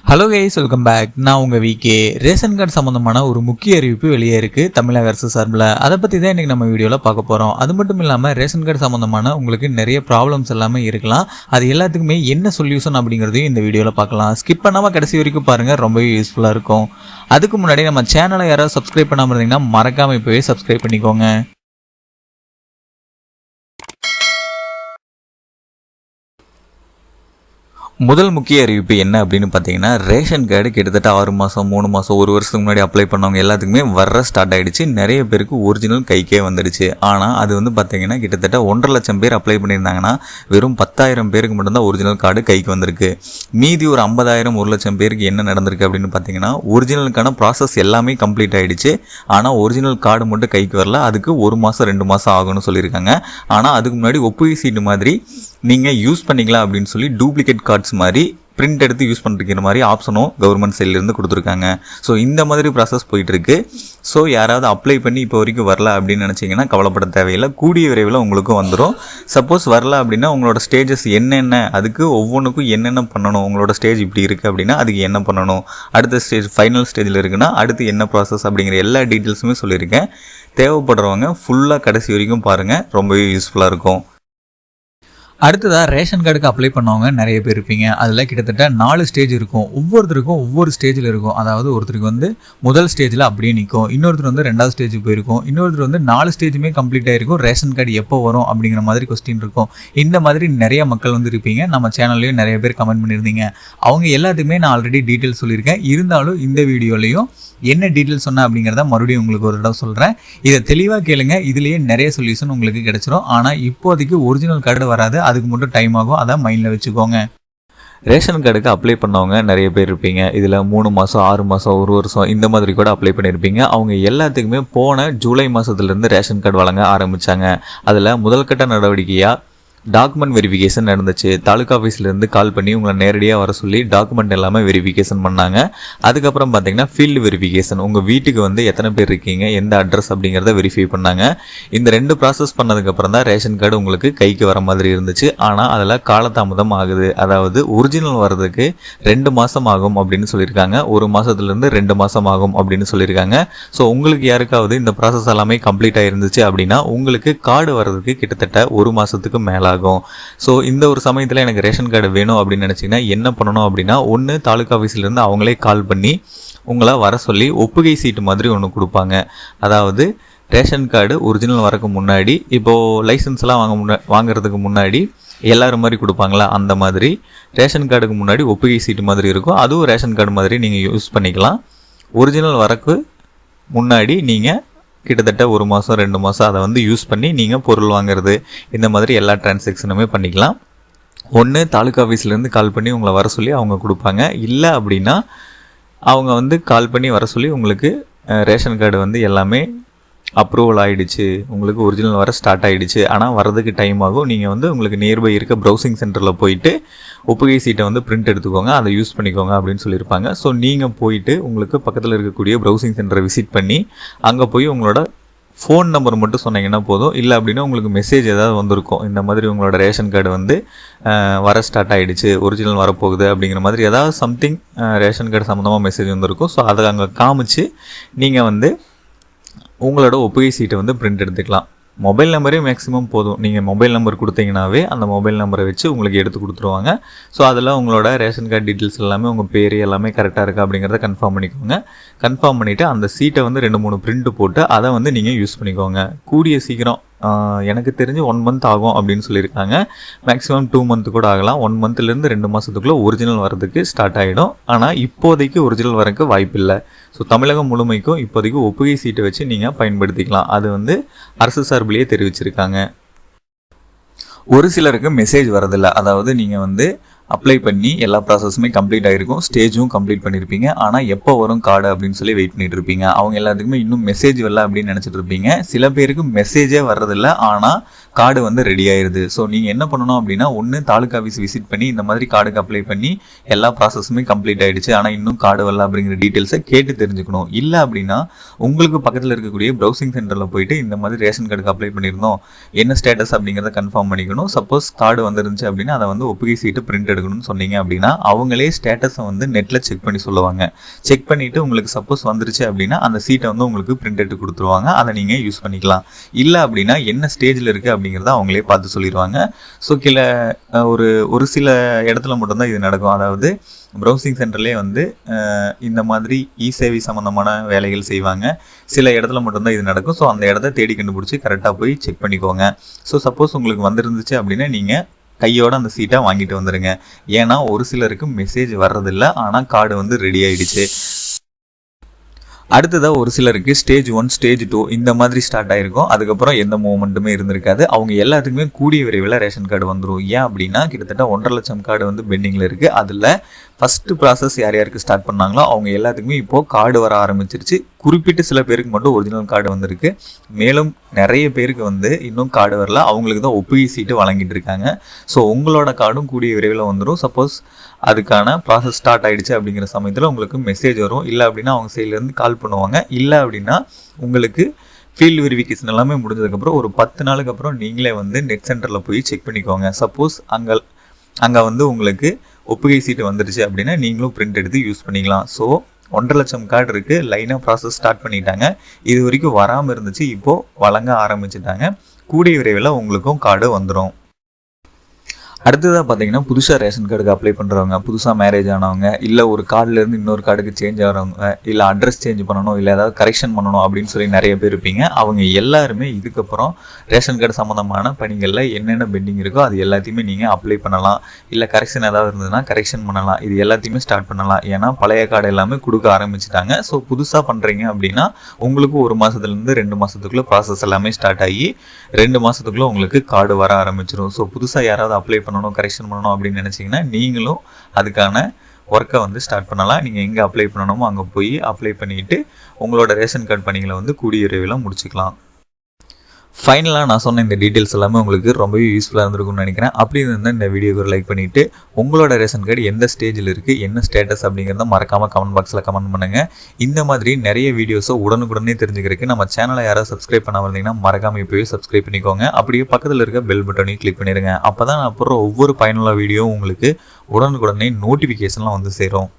Hello guys, welcome back. நான் உங்கள் VK. Ration card சம்மந்தமான ஒரு முக்கிய அறிவிப்பு வெளியே இருக்குது தமிழக அரசு சார்பில். அதை பற்றி தான் இன்றைக்கி நம்ம வீடியோவில் பார்க்க போகிறோம். அது மட்டும் இல்லாமல் ரேஷன் கார்டு சம்மந்தமான உங்களுக்கு நிறைய ப்ராப்ளம்ஸ் எல்லாமே இருக்கலாம். அது எல்லாத்துக்குமே என்ன சொல்யூஷன் அப்படிங்கிறதையும் இந்த வீடியோவில் பார்க்கலாம். ஸ்கிப் பண்ணாமல் கடைசி வரைக்கும் பாருங்கள், ரொம்பவே யூஸ்ஃபுல்லாக இருக்கும். அதுக்கு முன்னாடி நம்ம சேனலை யாராவது சப்ஸ்கிரைப் பண்ணாமல் இருந்தீங்கன்னா மறக்காமல் இப்போவே சப்ஸ்கிரைப் பண்ணிக்கோங்க. முதல் முக்கிய அறிவிப்பு என்ன அப்படின்னு பார்த்தீங்கன்னா, ரேஷன் கார்டு கிட்டத்தட்ட 6 மாதம் 3 மாதம் 1 வருஷத்துக்கு முன்னாடி அப்ளை பண்ணவங்க எல்லாத்துக்குமே வர ஸ்டார்ட் ஆகிடுச்சு. நிறைய பேருக்கு ஒரிஜினல் கைக்கே வந்துடுச்சு. ஆனால் அது வந்து பார்த்தீங்கன்னா கிட்டத்தட்ட 1.5 லட்சம் பேர் அப்ளை பண்ணியிருந்தாங்கன்னா வெறும் 10,000 பேருக்கு மட்டும்தான் ஒரிஜினல் கார்டு கைக்கு வந்திருக்கு. மீதி ஒரு 50,000 1 லட்சம் பேருக்கு என்ன நடந்திருக்கு அப்படின்னு பார்த்தீங்கன்னா, ஒரிஜினலுக்கான ப்ராசஸ் எல்லாமே கம்ப்ளீட் ஆகிடுச்சு. ஆனால் ஒரிஜினல் கார்டு மட்டும் கைக்கு வரல. அதுக்கு 1 மாதம் 2 மாதம் ஆகும்னு சொல்லியிருக்காங்க. ஆனால் அதுக்கு முன்னாடி ஒப்புகை சீட்டு மாதிரி நீங்கள் யூஸ் பண்ணிக்கலாம் அப்படின்னு சொல்லி டூப்ளிகேட் கார்ட்ஸ் மாதிரி பிரிண்ட் எடுத்து யூஸ் பண்ணுற மாதிரி ஆப்ஷனும் கவர்மெண்ட் சைட்லேருந்து கொடுத்துருக்காங்க. ஸோ இந்த மாதிரி ப்ராசஸ் போயிட்டுருக்கு. ஸோ யாராவது அப்ளை பண்ணி இப்போ வரைக்கும் வரல அப்படின்னு நினச்சிங்கன்னா கவலைப்பட தேவையில்லை. கூடிய விரைவில் உங்களுக்கும் வந்துடும். சப்போஸ் வரல அப்படின்னா உங்களோட ஸ்டேஜஸ் என்னென்ன, அதுக்கு ஒவ்வொன்றுக்கும் என்னென்ன பண்ணணும், உங்களோட ஸ்டேஜ் இப்படி இருக்குது அப்படின்னா அதுக்கு என்ன பண்ணணும், அடுத்த ஸ்டேஜ் ஃபைனல் ஸ்டேஜில் இருக்குன்னா அடுத்து என்ன ப்ராசஸ் அப்படிங்கிற எல்லா டீட்டெயில்ஸுமே சொல்லியிருக்கேன். தேவைப்படுறவங்க ஃபுல்லாக கடைசி வரைக்கும் பாருங்கள், ரொம்பவே யூஸ்ஃபுல்லாக இருக்கும். அடுத்ததாக ரேஷன் கார்டுக்கு அப்ளை பண்ணவங்க நிறைய பேர் இருப்பீங்க. அதில் கிட்டத்தட்ட 4 ஸ்டேஜ் இருக்கும். ஒவ்வொருத்தருக்கும் ஒவ்வொரு ஸ்டேஜில் இருக்கும். அதாவது ஒருத்தருக்கு வந்து முதல் ஸ்டேஜில் அப்படியே நிற்கும், இன்னொருத்தர் வந்து 2வது ஸ்டேஜுக்கு போயிருக்கும், இன்னொருத்தர் வந்து 4 ஸ்டேஜுமே கம்ப்ளீட் ஆகிருக்கும். ரேஷன் கார்டு எப்போ வரும் அப்படிங்கிற மாதிரி கொஸ்டின் இருக்கும். இந்த மாதிரி நிறைய மக்கள் வந்து இருப்பீங்க. நம்ம சேனல்லையும் நிறைய பேர் கமெண்ட் பண்ணியிருந்தீங்க. அவங்க எல்லாத்துக்குமே நான் ஆல்ரெடி டீட்டெயில்ஸ் சொல்லியிருக்கேன். இருந்தாலும் இந்த வீடியோலையும் என்ன டீட்டெயில்ஸ் சொன்னேன் அப்படிங்கிறத மறுபடியும் உங்களுக்கு ஒரு தடவை சொல்கிறேன். இதை தெளிவாக கேளுங்க. இதுலேயே நிறைய சொல்யூஷன் உங்களுக்கு கிடைச்சிரும். ஆனால் இப்போதைக்கு ஒரிஜினல் கார்டு வராது, அதுக்கு மட்டும் டைம் ஆகும். அதை மைண்டில் வச்சுக்கோங்க. ரேஷன் கார்டுக்கு அப்ளை பண்ணவங்க நிறைய பேர் இருப்பீங்க. இதில் 3 மாதம் 6 மாதம் 1 வருஷம் இந்த மாதிரி கூட அப்ளை பண்ணியிருப்பீங்க. அவங்க எல்லாத்துக்குமே போன ஜூலை மாதத்துலேருந்து ரேஷன் கார்டு வழங்க ஆரம்பித்தாங்க. அதில் முதல் கட்ட நடவடிக்கையாக டாக்குமெண்ட் வெரிஃபிகேஷன் நடந்துச்சு. தாலுக்கா ஆஃபீஸ்லேருந்து கால் பண்ணி உங்களை நேரடியாக வர சொல்லி டாக்குமெண்ட் எல்லாமே வெரிஃபிகேஷன் பண்ணாங்க. அதுக்கப்புறம் பார்த்தீங்கன்னா ஃபீல்டு வெரிஃபிகேஷன், உங்கள் வீட்டுக்கு வந்து எத்தனை பேர் இருக்கீங்க, எந்த அட்ரஸ் அப்படிங்கிறத வெரிஃபை பண்ணாங்க. இந்த 2 ப்ராசஸ் பண்ணதுக்கப்புறம் தான் ரேஷன் கார்டு உங்களுக்கு கைக்கு வர மாதிரி இருந்துச்சு. ஆனால் அதில் காலதாமதம் ஆகுது. அதாவது ஒரிஜினல் வர்றதுக்கு 2 மாதம் ஆகும் அப்படின்னு சொல்லியிருக்காங்க. 1 மாதத்துலேருந்து 2 மாதம் ஆகும் அப்படின்னு சொல்லியிருக்காங்க. ஸோ உங்களுக்கு யாருக்காவது இந்த ப்ராசஸ் எல்லாமே கம்ப்ளீட் ஆகிருந்துச்சு அப்படின்னா உங்களுக்கு கார்டு வர்றதுக்கு கிட்டத்தட்ட 1 மாதத்துக்கு மேலே ஆகும். ஸோ இந்த ஒரு சமயத்தில் எனக்கு ரேஷன் கார்டு வேணும் அப்படின்னு நினச்சிங்கன்னா என்ன பண்ணணும் அப்படின்னா, ஒன்று தாலுக்கா ஆஃபீஸ்லேருந்து அவங்களே கால் பண்ணி உங்களை வர சொல்லி ஒப்புகை சீட்டு மாதிரி ஒன்று கொடுப்பாங்க. அதாவது ரேஷன் கார்டு ஒரிஜினல் வரக்கு முன்னாடி, இப்போது லைசன்ஸ்லாம் வாங்குறதுக்கு முன்னாடி எல்லாரும் மாதிரி கொடுப்பாங்களா, அந்த மாதிரி ரேஷன் கார்டுக்கு முன்னாடி ஒப்புகை சீட்டு மாதிரி இருக்கும். அதுவும் ரேஷன் கார்டு மாதிரி நீங்கள் யூஸ் பண்ணிக்கலாம். ஒரிஜினல் வரக்கு முன்னாடி நீங்கள் கிட்டத்தட்ட 1 மாதம் 2 மாதம் அதை வந்து யூஸ் பண்ணி நீங்கள் பொருள் வாங்குறது இந்த மாதிரி எல்லா டிரான்சாக்ஷனுமே பண்ணிக்கலாம். ஒன்று தாலுக்கா ஆஃபீஸ்லேருந்து கால் பண்ணி உங்களை வர சொல்லி அவங்க கொடுப்பாங்க. இல்லை அப்படின்னா அவங்க வந்து கால் பண்ணி வர சொல்லி உங்களுக்கு ரேஷன் கார்டு வந்து எல்லாமே அப்ரூவல் ஆகிடுச்சு, உங்களுக்கு ஒரிஜினல் வர ஸ்டார்ட் ஆகிடுச்சு, ஆனால் வரதுக்கு டைம் ஆகும். நீங்கள் வந்து உங்களுக்கு நியர்பை இருக்க ப்ரௌசிங் சென்டரில் போயிட்டு ஒப்புகை சீட்டை வந்து பிரிண்ட் எடுத்துக்கோங்க, அதை யூஸ் பண்ணிக்கோங்க அப்படின்னு சொல்லியிருப்பாங்க. ஸோ நீங்கள் போயிட்டு உங்களுக்கு பக்கத்தில் இருக்கக்கூடிய ப்ரௌசிங் சென்டரை விசிட் பண்ணி அங்கே போய் உங்களோட ஃபோன் நம்பர் மட்டும் சொன்னீங்கன்னா போதும். இல்லை அப்படின்னா உங்களுக்கு மெசேஜ் ஏதாவது வந்திருக்கும், இந்த மாதிரி உங்களோட ரேஷன் கார்டு வந்து வர ஸ்டார்ட் ஆகிடுச்சு, ஒரிஜினல் வரப்போகுது அப்படிங்கிற மாதிரி ஏதாவது சம்திங் ரேஷன் கார்டு சம்மந்தமாக மெசேஜ் வந்திருக்கும். ஸோ அதை அங்கே காமிச்சு நீங்கள் வந்து உங்களோட ஒப்புகை சீட்டை வந்து பிரிண்ட் எடுத்துக்கலாம். மொபைல் நம்பரே மேக்ஸிமம் போதும். நீங்கள் மொபைல் நம்பர் கொடுத்தீங்கன்னாவே அந்த மொபைல் நம்பரை வச்சு உங்களுக்கு எடுத்து கொடுத்துருவாங்க. ஸோ அதில் உங்களோட ரேஷன் கார்டு டீட்டெயில்ஸ் எல்லாமே, உங்கள் பேர் எல்லாமே கரெக்டாக இருக்கா அப்படிங்கிறத கன்ஃபார்ம் பண்ணிக்கோங்க. கன்ஃபார்ம் பண்ணிவிட்டு அந்த சீட்டை வந்து 2-3 பிரிண்ட் போட்டு அதை வந்து நீங்கள் யூஸ் பண்ணிக்கோங்க. கூடிய சீக்கிரம் எனக்கு தெரிஞ்சு 1 மந்த் ஆகும் அப்படின்னு சொல்லியிருக்காங்க. மேக்ஸிமம் 2 மந்த் கூட ஆகலாம். 1 மந்த்லேருந்து 2 மாதத்துக்குள்ளே ஒரிஜினல் வரதுக்கு ஸ்டார்ட் ஆகிடும். ஆனால் இப்போதைக்கு ஒரிஜினல் வரக்கு வாய்ப்பு இல்லை. ஸோ தமிழகம் முழுமைக்கும் இப்போதைக்கு ஒப்புகை சீட்டை வச்சு நீங்கள் பயன்படுத்திக்கலாம். அது வந்து அரசு சார்பிலேயே தெரிவிச்சிருக்காங்க. ஒரு சிலருக்கு மெசேஜ் வரதில்லை. அதாவது நீங்கள் வந்து அப்ளை பண்ணி எல்லா ப்ராசஸுமே கம்ப்ளீட் ஆகிருக்கும், ஸ்டேஜும் கம்ப்ளீட் பண்ணியிருப்பீங்க. ஆனால் எப்போ வரும் கார்டு அப்படின்னு சொல்லி வெயிட் பண்ணிட்டு இருப்பீங்க. அவங்க எல்லாத்துக்குமே இன்னும் மெசேஜ் வரல அப்படின்னு நினச்சிட்டு இருப்பீங்க. சில பேருக்கு மெசேஜே வர்றதில்லை, ஆனால் கார்டு வந்து ரெடி ஆயிருது. ஸோ நீங்கள் என்ன பண்ணணும் அப்படின்னா, ஒன்று தாலுக்கா ஆஃபீஸ் விசிட் பண்ணி இந்த மாதிரி கார்டுக்கு அப்ளை பண்ணி எல்லா ப்ராசஸுமே கம்ப்ளீட் ஆகிடுச்சு, ஆனால் இன்னும் கார்டு வரல அப்படிங்கிற டீட்டெயில்ஸை கேட்டு தெரிஞ்சுக்கணும். இல்லை அப்படின்னா உங்களுக்கு பக்கத்தில் இருக்கக்கூடிய ப்ரௌசிங் சென்டரில் போயிட்டு இந்த மாதிரி ரேஷன் கார்டுக்கு அப்ளை பண்ணியிருந்தோம், என்ன ஸ்டேட்டஸ் அப்படிங்கிறத கன்ஃபார்ம் பண்ணிக்கணும். சப்போஸ் கார்டு வந்துருந்துச்சு அப்படின்னா அதை வந்து ஒப்புகை சீட்டு பிரிண்ட் எடுக்கணும்னு சொன்னீங்க அப்படின்னா அவங்களே ஸ்டேட்டஸை வந்து நெட்டில் செக் பண்ணி சொல்லுவாங்க. செக் பண்ணிவிட்டு உங்களுக்கு சப்போஸ் வந்துருச்சு அப்படின்னா அந்த சீட்டை வந்து உங்களுக்கு பிரிண்ட் எடுத்து கொடுத்துருவாங்க. அதை நீங்கள் யூஸ் பண்ணிக்கலாம். இல்லை அப்படின்னா என்ன ஸ்டேஜில் இருக்குது அப்படிங்கிறத அவங்களே பார்த்து சொல்லிடுவாங்க. ஸோ ஒரு சில இடத்துல மட்டும்தான் இது நடக்கும். அதாவது ப்ரௌசிங் சென்டர்லேயே வந்து இந்த மாதிரி சேவை சம்மந்தமான வேலைகள் செய்வாங்க. சில இடத்துல மட்டும்தான் இது நடக்கும். ஸோ அந்த இடத்த தேடி கண்டுபிடிச்சி கரெக்டாக போய் செக் பண்ணிக்கோங்க. ஸோ சப்போஸ் உங்களுக்கு வந்துருந்துச்சு அப்படின்னா நீங்கள் கையோட அந்த சீட்டை வாங்கிட்டு வந்துடுங்க. ஏன்னா ஒரு சிலருக்கு மெசேஜ் வர்றதில்லை, ஆனால் கார்டு வந்து ரெடி ஆகிடுச்சு. அடுத்ததாக ஒரு சிலருக்கு ஸ்டேஜ் 1 ஸ்டேஜ் 2 இந்த மாதிரி ஸ்டார்ட் ஆகிருக்கும். அதுக்கப்புறம் எந்த மூவ்மெண்ட்டுமே இருந்திருக்காது. அவங்க எல்லாத்துக்குமே கூடிய விரைவில் ரேஷன் கார்டு வந்துடும். ஏன் அப்படின்னா கிட்டத்தட்ட 1.5 லட்சம் கார்டு வந்து பெண்டிங்கில் இருக்குது. அதில் ஃபஸ்ட்டு ப்ராசஸ் யார் யாருக்கு ஸ்டார்ட் பண்ணாங்களோ அவங்க எல்லாத்துக்குமே இப்போது கார்டு வர ஆரம்பிச்சிருச்சு. குறிப்பிட்டு சில பேருக்கு மட்டும் ஒரிஜினல் கார்டு வந்திருக்கு. மேலும் நிறைய பேருக்கு வந்து இன்னும் கார்டு வரல, அவங்களுக்கு தான் ஒப்புகை சீட்டு வழங்கிட்டு இருக்காங்க. ஸோ உங்களோட கார்டும் கூடிய விரைவில் வந்துடும். சப்போஸ் அதுக்கான ப்ராசஸ் ஸ்டார்ட் ஆகிடுச்சு அப்படிங்கிற சமயத்தில் உங்களுக்கு மெசேஜ் வரும். இல்லை அப்படின்னா அவங்க சைட்லேருந்து கால் பண்ணுவாங்க. இல்லை அப்படின்னா உங்களுக்கு ஃபீல்டு வெரிஃபிகேஷன் எல்லாமே முடிஞ்சதுக்கப்புறம் ஒரு 10 நாளுக்கு அப்புறம் நீங்களே வந்து நெட் சென்டரில் போய் செக் பண்ணிக்கோங்க. சப்போஸ் அங்கே வந்து உங்களுக்கு ஒப்புகை சீட்டு வந்துடுச்சு அப்படின்னா நீங்களும் பிரிண்ட் எடுத்து யூஸ் பண்ணிக்கலாம். ஸோ 1.5 லட்சம் கார்டு இருக்குது. லைனாக ப்ராசஸ் ஸ்டார்ட் பண்ணிட்டாங்க. இது வரைக்கும் வராமல் இருந்துச்சு, இப்போது வழங்க ஆரம்பிச்சிட்டாங்க. கூடிய விரைவில் உங்களுக்கும் கார்டு வந்துடும். அடுத்ததாக பார்த்தீங்கன்னா புதுசாக ரேஷன் கார்டுக்கு அப்ளை பண்ணுறவங்க, புதுசாக மேரேஜ் ஆனவங்க, இல்லை ஒரு கார்டுலேருந்து இன்னொரு கார்டுக்கு சேஞ்ச் ஆகிறவங்க, இல்லை அட்ரஸ் சேஞ்ச் பண்ணணும், இல்லை ஏதாவது கரெக்ஷன் பண்ணணும் அப்படின்னு சொல்லி நிறைய பேர் இருப்பீங்க. அவங்க எல்லாருமே இதுக்கப்புறம் ரேஷன் கார்டு சம்மந்தமான பணிகளில் என்னென்ன பெண்டிங் இருக்கோ அது எல்லாத்தையுமே நீங்கள் அப்ளை பண்ணலாம். இல்லை கரெக்ஷன் ஏதாவது இருந்ததுன்னா கரெக்ஷன் பண்ணலாம். இது எல்லாத்தையுமே ஸ்டார்ட் பண்ணலாம். ஏன்னா பழைய கார்டு எல்லாமே கொடுக்க ஆரம்பிச்சிட்டாங்க. ஸோ புதுசாக பண்ணுறீங்க அப்படின்னா உங்களுக்கு 1 மாதத்துலேருந்து 2 மாதத்துக்குள்ளே ப்ராசஸ் எல்லாமே ஸ்டார்ட் ஆகி 2 மாதத்துக்குள்ளே உங்களுக்கு கார்டு வர ஆரம்பிச்சிடும். ஸோ புதுசாக யாராவது அப்ளை கரெக்ஷன் பண்ணணும் அப்படின்னு நினைச்சீங்கன்னா நீங்களும் அதுக்கான ஒர்க்கை வந்து ஸ்டார்ட் பண்ணலாம். நீங்கள் எங்கே அப்ளை பண்ணணுமோ அங்கே போய் அப்ளை பண்ணிட்டு உங்களோட ரேஷன் கார்டு பணிகளை வந்து கூடிய விரைவில் முடிச்சுக்கலாம். ஃபைனலாக நான் சொன்ன இந்த டீட்டெயில்ஸ் எல்லாமே உங்களுக்கு ரொம்பவே யூஸ்ஃபுல்லாக இருந்திருக்கும்னு நினைக்கிறேன். அப்படி இருந்தால் இந்த வீடியோக்கு ஒரு லைக் பண்ணிவிட்டு உங்களோட ரேஷன் கார்டு எந்த ஸ்டேஜில் இருக்குது, என்ன ஸ்டேட்டஸ் அப்படிங்கிறத மறக்காமல் கமெண்ட் பாக்ஸில் கமெண்ட் பண்ணுங்கள். இந்த மாதிரி நிறைய வீடியோஸை உடனுக்குடனே தெரிஞ்சுக்கிறதுக்கு நம்ம சேனலை யாராவது சப்ஸ்கிரைப் பண்ணாமல் இருந்தீங்கன்னா மறக்காமல் இப்போவே சப்ஸ்கிரைப் பண்ணிக்கோங்க. அப்படியே பக்கத்தில் இருக்க பெல் பட்டனையும் கிளிக் பண்ணிடுங்க. அப்போ தான் நான் போடுற ஒவ்வொரு பயனுள்ள வீடியோவும் உங்களுக்கு உடனுக்குடனே நோட்டிஃபிகேஷன்லாம் வந்து சேரும்.